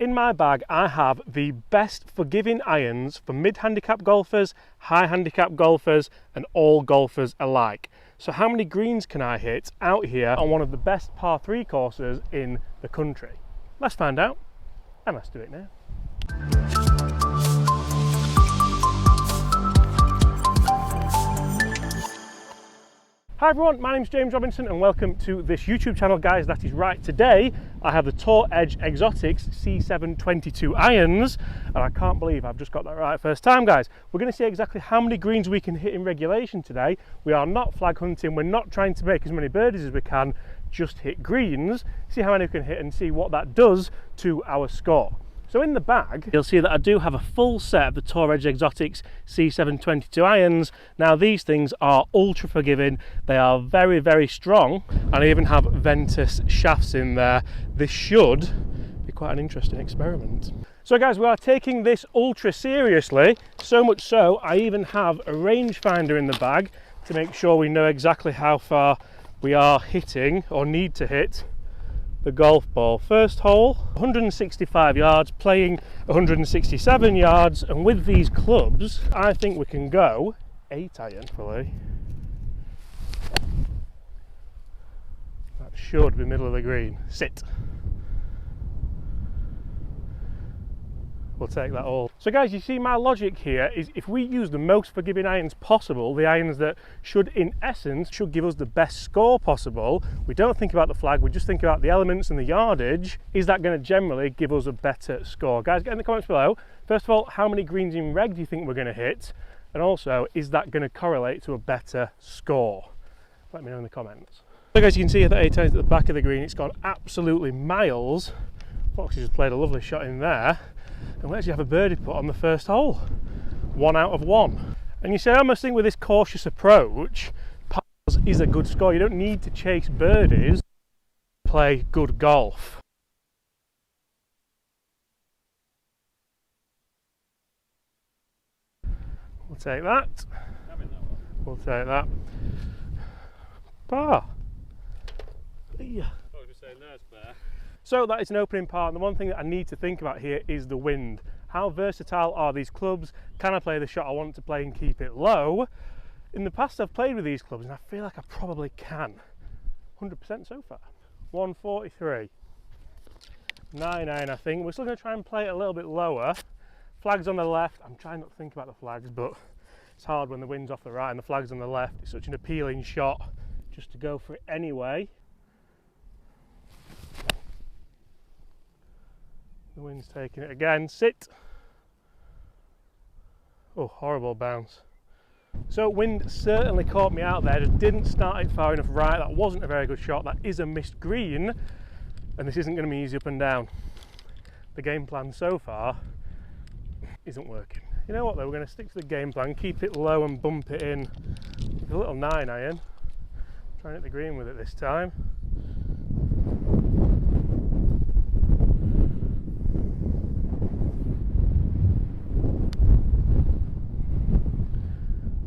In my bag I have the best forgiving irons for mid-handicap golfers, high-handicap golfers and all golfers alike. So how many greens can I hit out here on one of the best par 3 courses in the country? Let's find out, and let's do it now. Hi everyone, my name's James Robinson and welcome to this YouTube channel, guys. That is right. Today I have the Tour Edge Exotics C722 irons, and I can't believe I've just got that right first time, guys. We're going to see exactly how many greens we can hit in regulation today. We are not flag hunting, we're not trying to make as many birdies as we can, just hit greens, see how many we can hit and see what that does to our score. So in the bag, you'll see that I do have a full set of the Tour Edge Exotics C722 irons. Now these things are ultra forgiving, they are very, very strong, and I even have Ventus shafts in there. This should be quite an interesting experiment. So guys, we are taking this ultra seriously, so much so I even have a rangefinder in the bag to make sure we know exactly how far we are hitting or need to hit the golf ball. First hole, 165 yards, playing 167 yards, and with these clubs I think we can go 8 iron fully. That should be middle of the green. Sit. We'll take that all. So guys, you see my logic here is if we use the most forgiving irons possible, the irons that should in essence should give us the best score possible, we don't think about the flag, we just think about the elements and the yardage. Is that going to generally give us a better score? Guys, get in the comments below. First of all, how many greens in reg do you think we're going to hit? And also, is that going to correlate to a better score? Let me know in the comments. So guys, you can see that 8 irons at the back of the green, it's gone absolutely miles. Foxy just played a lovely shot in there. And we actually have a birdie putt on the first hole. 1 out of 1. And you say, I almost think with this cautious approach, pars is a good score. You don't need to chase birdies to play good golf. We'll take that. We'll take that. Par. Yeah. So that is an opening part, and the one thing that I need to think about here is the wind. How versatile are these clubs? Can I play the shot I want to play and keep it low? In the past I've played with these clubs and I feel like I probably can. 100% so far. 143. 9 iron I think. We're still going to try and play it a little bit lower. Flags on the left. I'm trying not to think about the flags, but it's hard when the wind's off the right and the flag's on the left. It's such an appealing shot just to go for it anyway. The wind's taking it again. Sit. Oh, horrible bounce. So wind certainly caught me out there. Just didn't start it far enough right. That wasn't a very good shot. That is a missed green, and this isn't going to be easy up and down. The game plan so far isn't working. You know what though, we're going to stick to the game plan, keep it low and bump it in with a little 9 iron. Try and hit the green with it this time.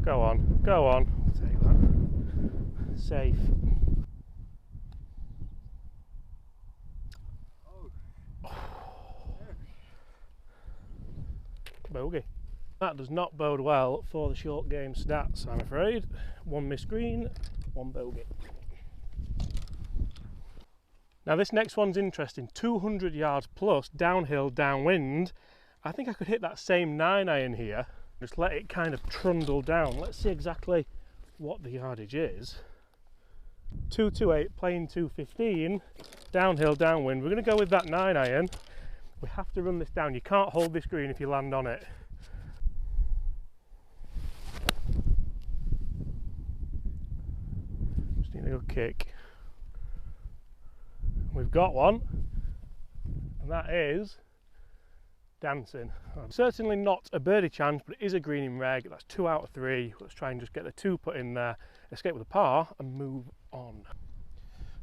Go on, go on. I'll take that. Safe. Bogey. That does not bode well for the short game stats, I'm afraid. 1 missed green, 1 bogey. Now this next one's interesting. 200 yards plus, downhill, downwind. I think I could hit that same 9 iron here. Just let it kind of trundle down. Let's see exactly what the yardage is. 228, playing 215, downhill, downwind. We're going to go with that 9 iron. We have to run this down. You can't hold this green if you land on it. Just need a good kick. We've got one, and that is dancing. Certainly not a birdie chance, but it is a green in reg. That's 2 out of 3. Let's try and just get the 2 put in there, escape with a par and move on.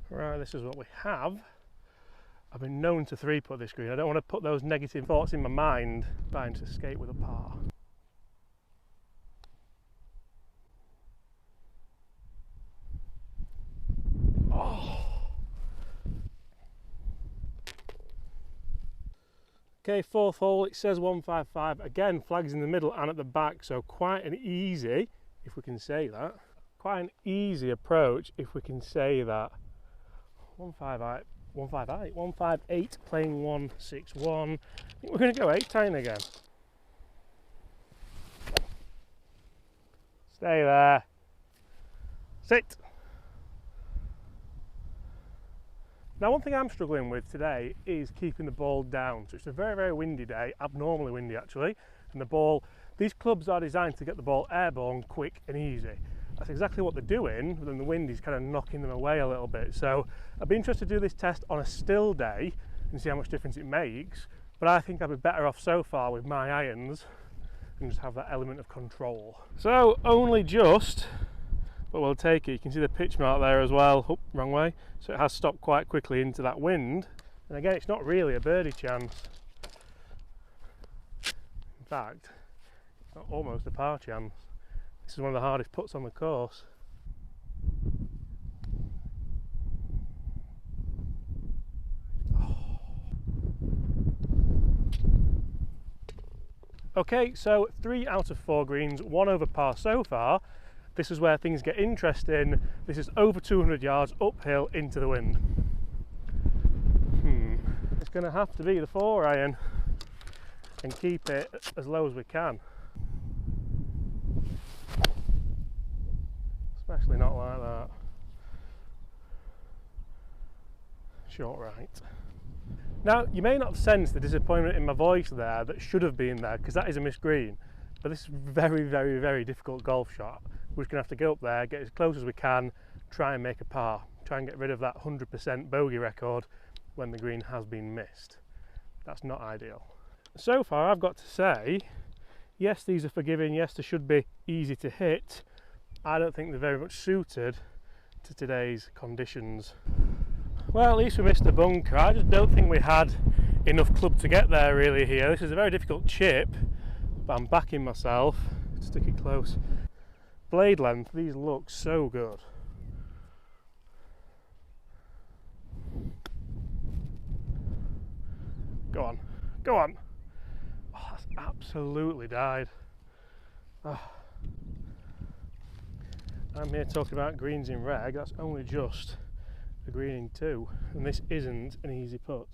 Right, this is what we have. I've been known to 3 putt this green. I don't want to put those negative thoughts in my mind trying to escape with a par. Okay, fourth hole, it says 155. Again, flags in the middle and at the back, so quite an easy, if we can say that. Quite an easy approach, if we can say that. 158, playing 161. I think we're going to go 8-10 again. Stay there. Sit. Now, one thing I'm struggling with today is keeping the ball down. So it's a very, very windy day, abnormally windy actually, and the ball, these clubs are designed to get the ball airborne quick and easy. That's exactly what they're doing, but then the wind is kind of knocking them away a little bit. So I'd be interested to do this test on a still day and see how much difference it makes, but I think I'd be better off so far with my irons and just have that element of control. So only just, but we'll take it. You can see the pitch mark there as well. Oh, wrong way. So it has stopped quite quickly into that wind. And again, it's not really a birdie chance. In fact, it's not almost a par chance. This is one of the hardest putts on the course. Oh. Okay, so 3 out of 4 greens, 1 over par so far. This is where things get interesting. This is over 200 yards uphill into the wind. It's going to have to be the 4 iron and keep it as low as we can. Especially not like that. Short right. Now, you may not sense the disappointment in my voice there that should have been there, because that is a missed green. But this is a very, very, very difficult golf shot. We're just going to have to go up there, get as close as we can, try and make a par, try and get rid of that 100% bogey record when the green has been missed. That's not ideal. So far, I've got to say, yes, these are forgiving, yes, they should be easy to hit. I don't think they're very much suited to today's conditions. Well, at least we missed the bunker. I just don't think we had enough club to get there really here. This is a very difficult chip, but I'm backing myself. Stick it close. Blade length, these look so good. Go on, go on. Oh, that's absolutely died. Oh. I'm here talking about greens in reg, that's only just a green in 2, and this isn't an easy putt.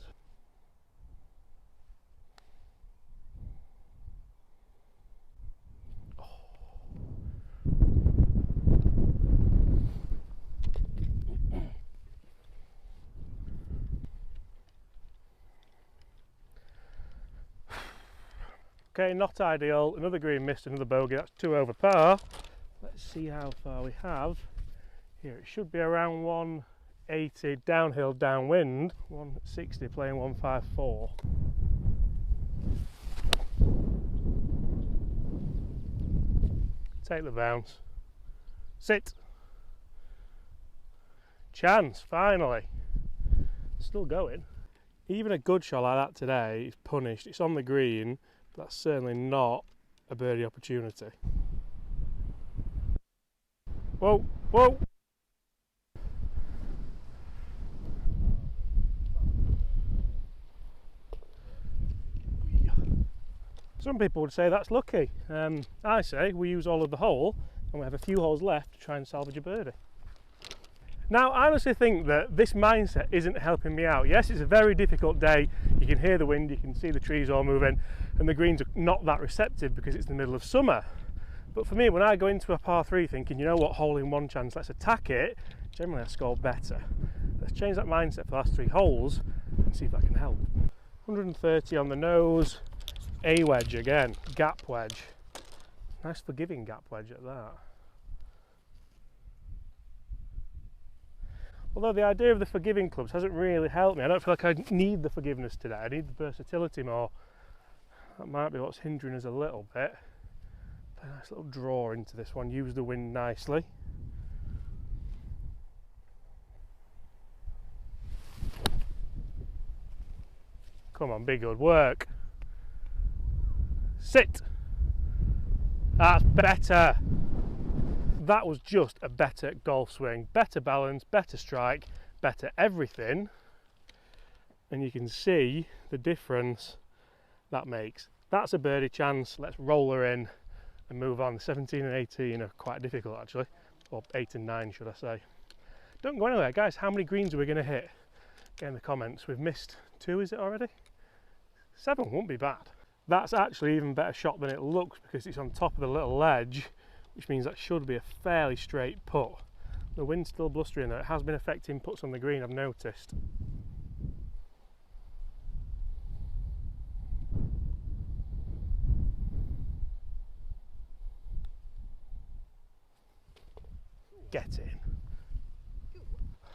Okay, not ideal. Another green missed, another bogey. That's 2 over par. Let's see how far we have. Here it should be around 180 downhill downwind. 160 playing 154. Take the bounce. Sit. Chance, finally. Still going. Even a good shot like that today is punished. It's on the green. That's certainly not a birdie opportunity. Whoa, whoa! Some people would say that's lucky. I say we use all of the hole and we have a few holes left to try and salvage a birdie. Now, I honestly think that this mindset isn't helping me out. Yes, it's a very difficult day. You can hear the wind, you can see the trees all moving, and the greens are not that receptive because it's the middle of summer. But for me, when I go into a par 3 thinking, you know what, hole in 1 chance, let's attack it, generally I score better. Let's change that mindset for the last 3 holes and see if that can help. 130 on the nose, a wedge again, gap wedge. Nice forgiving gap wedge at that. Although the idea of the forgiving clubs hasn't really helped me. I don't feel like I need the forgiveness today. I need the versatility more. That might be what's hindering us a little bit. A nice little draw into this one. Use the wind nicely. Come on, be good. Work. Sit. That's better. That was just a better golf swing, better balance, better strike, better everything, and you can see the difference that makes. That's a birdie chance. Let's roll her in and move on. 17 and 18 are quite difficult actually, or 8 and 9 should I say. Don't go anywhere, guys. How many greens are we going to hit? Get in the comments. We've missed 2, is it already? 7 won't be bad. That's actually even better shot than it looks because it's on top of the little ledge, which means that should be a fairly straight putt. The wind's still blustering though. It has been affecting putts on the green, I've noticed. Get in.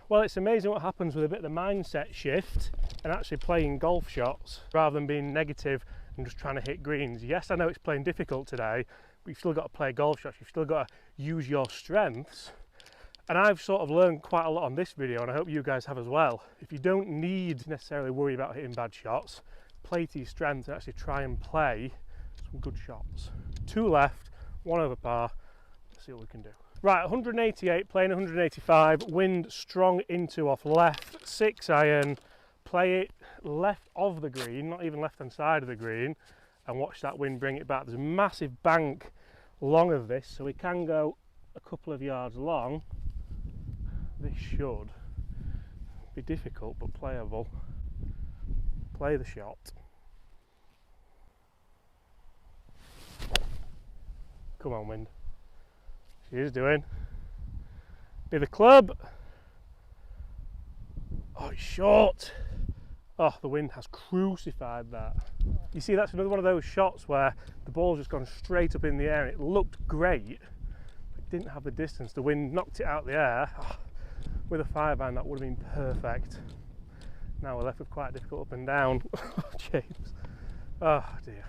Well, it's amazing what happens with a bit of the mindset shift and actually playing golf shots rather than being negative and just trying to hit greens. Yes, I know it's playing difficult today, but you've still got to play golf shots. You've still got to use your strengths. And I've sort of learned quite a lot on this video, and I hope you guys have as well. If you don't need to necessarily worry about hitting bad shots, play to your strengths and actually try and play some good shots. 2 left, 1 over par. Let's see what we can do. Right, 188, playing 185, wind strong into off left, 6 iron, play it left of the green, not even left hand side of the green, and watch that wind bring it back. There's a massive bank long of this, so we can go a couple of yards long. This should be difficult but playable. Play the shot. Come on, wind. She is doing. Be the club. Oh, it's short. Oh, the wind has crucified that. You see, that's another one of those shots where the ball's just gone straight up in the air and it looked great, but it didn't have the distance. The wind knocked it out of the air. Oh, with a 5-iron, that would have been perfect. Now we're left with quite difficult up and down. Oh, James. Oh, dear.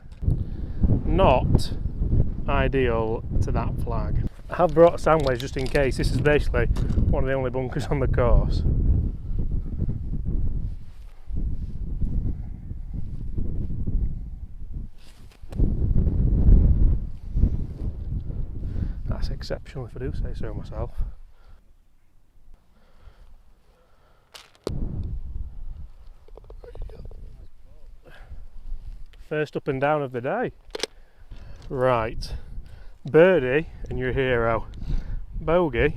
Not ideal to that flag. I have brought a sandwich just in case. This is basically one of the only bunkers on the course. That's exceptional if I do say so myself. First up and down of the day. Right, birdie and you're a hero. Bogey,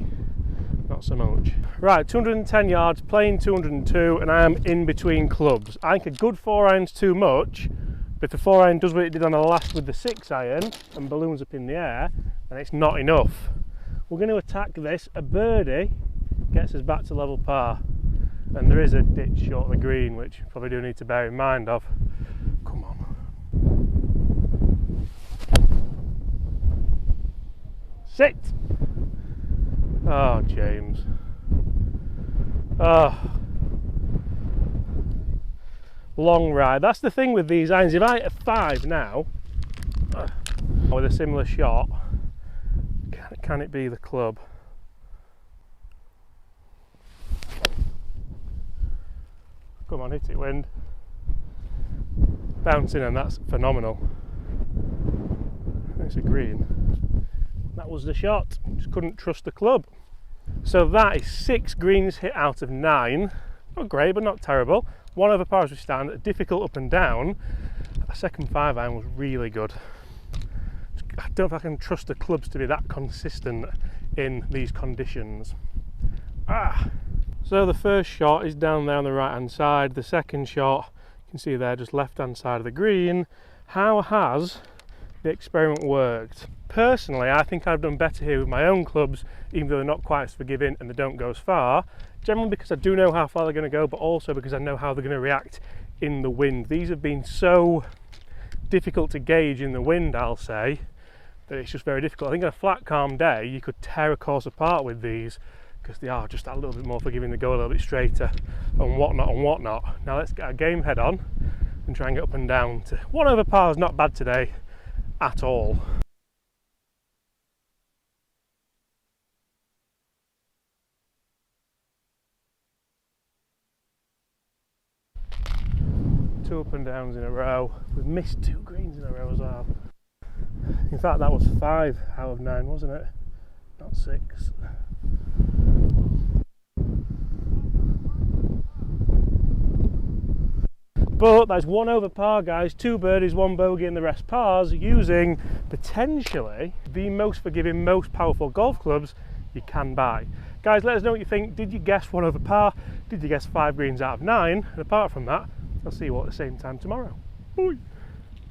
not so much. Right, 210 yards, playing 202, and I am in between clubs. I think a good 4-iron's too much, but if the 4-iron does what it did on the last with the 6-iron and balloons up in the air, then it's not enough. We're going to attack this. A birdie gets us back to level par, and there is a ditch short of the green, which you probably do need to bear in mind of. Come on. Sit! Oh, James. Oh. Long ride. That's the thing with these irons. If I hit a 5 now, with a similar shot, can it be the club? Come on, hit it, wind. Bouncing, and that's phenomenal. It's a green. That was the shot. Just couldn't trust the club. So that is 6 greens hit out of 9. Not great, but not terrible. 1 over par as we stand. A difficult up and down. A second 5-iron was really good. I don't know if I can trust the clubs to be that consistent in these conditions. So the first shot is down there on the right hand side. The second shot, you can see there, just left hand side of the green. How has the experiment worked? Personally, I think I've done better here with my own clubs, even though they're not quite as forgiving and they don't go as far. Generally because I do know how far they're going to go, but also because I know how they're going to react in the wind. These have been so difficult to gauge in the wind, I'll say, that it's just very difficult. I think on a flat, calm day, you could tear a course apart with these because they are just that little bit more forgiving. They go a little bit straighter and whatnot and whatnot. Now let's get our game head on and try and get up and down to 1 over par. Is not bad today at all. Two up and downs in a row. We've missed 2 greens in a row as well. In fact, that was 5 out of 9, wasn't it? Not 6. But that's 1 over par, guys, 2 birdies, 1 bogey and the rest pars, using potentially the most forgiving, most powerful golf clubs you can buy. Guys, let us know what you think. Did you guess 1 over par? Did you guess 5 greens out of 9? And apart from that, I'll see you all at the same time tomorrow. Bye.